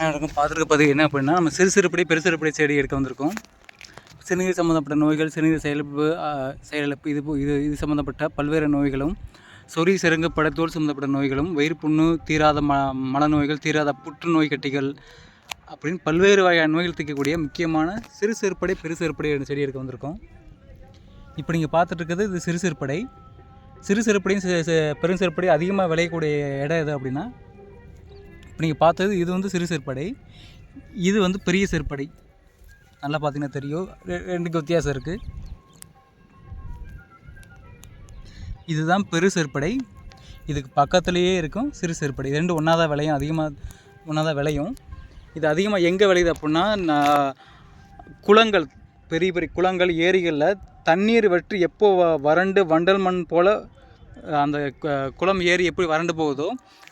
எனக்கு பார்த்துருக்க பதிவு என்ன அப்படின்னா, நம்ம சிறு சிறுபடி பெருசிறுபடி செடி எடுக்க வந்திருக்கோம். சிறுநீர் சம்மந்தப்பட்ட நோய்கள், சிறுநீர் செயலிழப்பு இது சம்மந்தப்பட்ட பல்வேறு நோய்களும், சொறி சிரங்கு படத்தோல் சம்மந்தப்பட்ட நோய்களும், வயிறு புண்ணு, தீராத மனநோய்கள், தீராத புற்றுநோய் கட்டிகள் அப்படின்னு பல்வேறு வகையான நோய்கள் தீர்க்கக்கூடிய முக்கியமான சிறு சிறுபடை பெருசிறுபடை செடி எடுக்க வந்திருக்கோம். இப்போ நீங்கள் பார்த்துட்டு இருக்கிறது இது சிறு சிறுபடை. சிறு சிறுபடையும் பெருசிறுபடை அதிகமாக விளையக்கூடிய இடம் எது அப்படின்னா, இப்போ நீங்கள் பார்த்தது இது வந்து சிறு சிறுபடை, இது வந்து பெரிய சிறுபடை. நல்லா பார்த்தீங்கன்னா தெரியும், ரெண்டுக்கு வித்தியாசம் இருக்குது. இதுதான் பெரு சிறுபடை, இதுக்கு பக்கத்துலேயே இருக்கும் சிறு சிறுபடை. இது ரெண்டும் ஒன்றா தான் விளையும், ஒன்றா தான் விளையும். இது அதிகமாக எங்கே விளையுது அப்படின்னா, குளங்கள், பெரிய பெரிய குளங்கள், ஏரிகளில் தண்ணீர் வற்றி எப்போ வறண்டு வண்டல் மண் போல் அந்த குளம் ஏரி எப்படி வறண்டு போகுதோ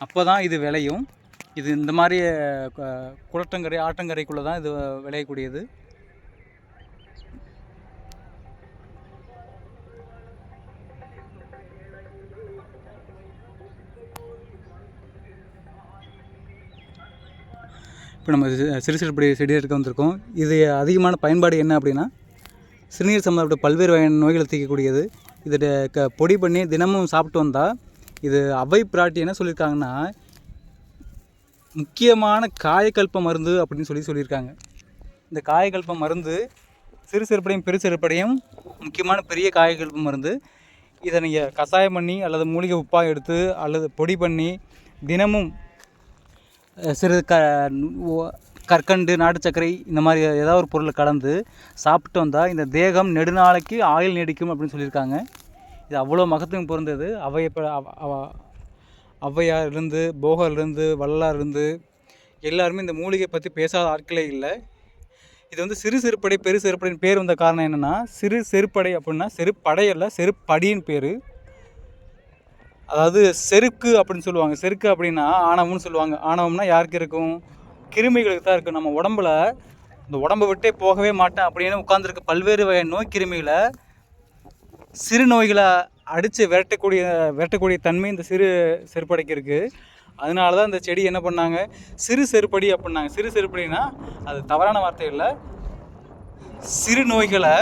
அப்போ தான் இது விளையும். இது இந்த மாதிரி குளத்தங்கரை ஆற்றங்கரைக்குள்ளே தான் இது விளையக்கூடியது. இப்போ நம்ம சிறு சிறுபடி செடி எடுக்க வந்திருக்கோம். இது அதிகமான பயன்பாடு என்ன அப்படின்னா, சிறுநீர் சம்மந்தப்பட்ட பல்வேறு வகையான நோய்களை தீர்க்கக்கூடியது. இதை பொடி பண்ணி தினமும் சாப்பிட்டு வந்தால், இது அவை பிராட்டி என்ன சொல்லியிருக்காங்கன்னா, முக்கியமான காயக்கல்ப மருந்து அப்படின்னு சொல்லியிருக்காங்க. இந்த காயக்கல்ப மருந்து சிறு சிறுபடையும் பெரு சிறுபடையும் முக்கியமான பெரிய காயக்கல்ப மருந்து. இதை நீங்கள் கஷாயம் பண்ணி அல்லது மூலிகை உப்பாக எடுத்து அல்லது பொடி பண்ணி தினமும் சிறு கற்கண்டு, நாட்டு சர்க்கரை இந்த மாதிரி ஏதாவது ஒரு பொருளை கலந்து சாப்பிட்டு வந்தால் இந்த தேகம் நெடுநாளைக்கு ஆயுள் நீடிக்கும் அப்படின்னு சொல்லியிருக்காங்க. இது அவ்வளோ மகத்துவம் பொருந்தது. ஔவையாரிலிருந்து, போகர்லேருந்து, வள்ளலாரிலிருந்து எல்லாருமே இந்த மூலிகை பற்றி பேசாத ஆட்களே இல்லை. இது வந்து சிறு சிறுபடை பெரு சிறுபடையின் பேர் வந்த காரணம் என்னென்னா, சிறு செருப்படை அப்படின்னா செருப்படையல்ல, செருப்படின்னு பேர். அதாவது செருக்கு அப்படின்னு சொல்லுவாங்க. செருக்கு அப்படின்னா ஆணவம்னு சொல்லுவாங்க. ஆணவம்னா யாருக்கு இருக்கும்? கிருமிகளுக்கு தான் இருக்கும். நம்ம உடம்புல இந்த உடம்பை விட்டே போகவே மாட்டேன் அப்படின்னு உட்காந்துருக்க பல்வேறு வகை நோய் கிருமிகளை, சிறு நோய்களை அடித்து விரட்டக்கூடிய தன்மை இந்த சிறு செருப்படைக்கு இருக்குது. அதனால தான் இந்த செடி என்ன பண்ணாங்க, சிறு செருப்படி அப்படின்னாங்க. சிறு செருப்படினா அது தவறான வார்த்தை இல்லை. சிறு நோய்களை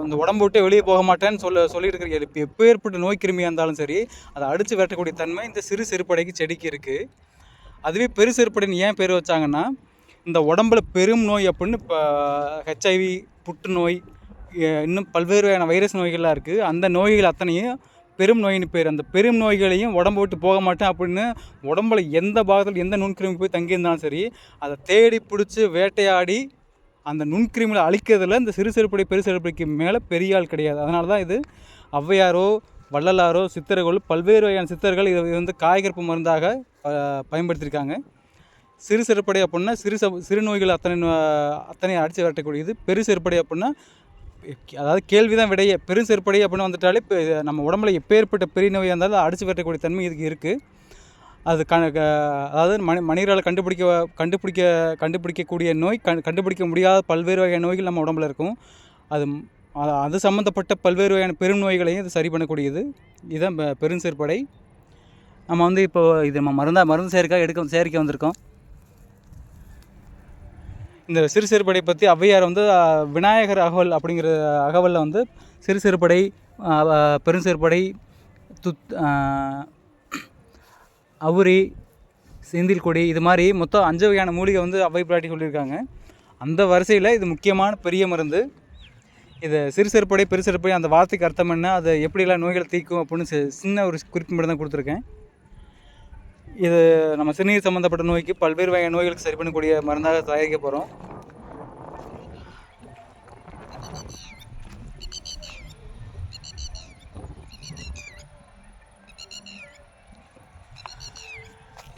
இந்த உடம்பு விட்டு வெளியே போக மாட்டேன்னு சொல்லிட்டு இருக்கிற எப்போ ஏற்பட்ட நோய் கிருமியாக இருந்தாலும் சரி, அதை அடித்து விரட்டக்கூடிய தன்மை இந்த சிறு செருப்படைக்கு செடிக்கு இருக்குது. அதுவே பெரு செருப்படைன்னு ஏன் பேர் வச்சாங்கன்னா, இந்த உடம்புல பெரும் நோய் அப்படின்னு இப்போ ஹெச்ஐவி, புற்றுநோய், இன்னும் பல்வேறு வகையான வைரஸ் நோய்கள்லாம் இருக்குது. அந்த நோய்கள் அத்தனையும் பெரும் நோயின்னு பேர். அந்த பெரும் நோய்களையும் உடம்பு விட்டு போக மாட்டேன் அப்படின்னு உடம்புல எந்த பாகத்தில் எந்த நுண்கிருமி போய் தங்கியிருந்தாலும் சரி, அதை தேடி பிடிச்சி வேட்டையாடி அந்த நுண்கிருமிகளை அழிக்கிறதுல இந்த சிறு செருப்படை பெரு செருப்படைக்கு மேலே பெரிய ஆள் கிடையாது. அதனால தான் இது ஔவையாரோ, வள்ளலாரோ, சித்தர்கள், பல்வேறு வகையான சித்தர்கள் இதை வந்து காயகற்ப மருந்தாக பயன்படுத்தியிருக்காங்க. சிறு செருப்படை அப்படின்னா சிறு நோய்கள் அத்தனை அடித்து விரட்டக்கூடியது. பெரு செருப்படை அப்படின்னா, அதாவது கேள்வி தான் விடைய. பெரு செருப்படை அப்படின்னு வந்துட்டாலே இப்போ நம்ம உடம்புல எப்பேற்பட்ட பெரிய நோயாக இருந்தாலும் அடித்து விரட்டக்கூடிய தன்மை இதுக்கு இருக்குது. அது அதாவது மனிதரால் கண்டுபிடிக்கக்கூடிய நோய், கண்டுபிடிக்க முடியாத பல்வேறு வகையான நோய்கள் நம்ம உடம்புல இருக்கும். அது சம்மந்தப்பட்ட பல்வேறு வகையான பெரும் நோய்களையும் இது சரி பண்ணக்கூடியது. இதுதான் பெருஞ்செருப்படை. நம்ம வந்து இப்போ இது நம்ம மருந்து சேரிக்க வந்திருக்கோம். இந்த சிறு சிறுபடை பற்றி ஔவையார் வந்து விநாயகர் அகவல் அப்படிங்கிற அகவலில் வந்து சிறு சிறுபடை, பெருஞ்சிறுபடை, அவுரி, செந்தில் கொடி, இது மாதிரி மொத்தம் 5 வகையான மூலிகை வந்து அவ்வை பிராட்டி சொல்லியிருக்காங்க. அந்த வரிசையில் இது முக்கியமான பெரிய மருந்து. இதை சிறு சிறுபடை பெரு சிறுபடை அந்த வார்த்தைக்கு அர்த்தம் என்ன, அதை எப்படிலாம் நோய்களை தீர்க்கும் அப்படின்னு சின்ன ஒரு குறிப்பு மட்டும் தான் கொடுத்துருக்கேன். இது நம்ம சிறுநீர் சம்மந்தப்பட்ட நோய்க்கு பல்வேறு வகையான நோய்களுக்கு சரி பண்ணக்கூடிய மருந்தாக தயாரிக்க போகிறோம்.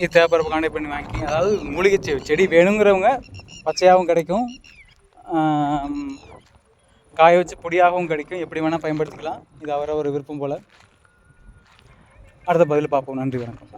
இது தேவைப்படுறப்ப கான்டாக்ட் பண்ணி வாங்கிக்கிங்க. அதாவது மூலிகை செடி வேணுங்கிறவங்க பச்சையாகவும் கிடைக்கும், காய வச்சு பொடியாகவும் கிடைக்கும். எப்படி வேணால் பயன்படுத்திக்கலாம். இது அவரை ஒரு விருப்பம் போல். அடுத்த பதில் பார்ப்போம். நன்றி, வணக்கம்.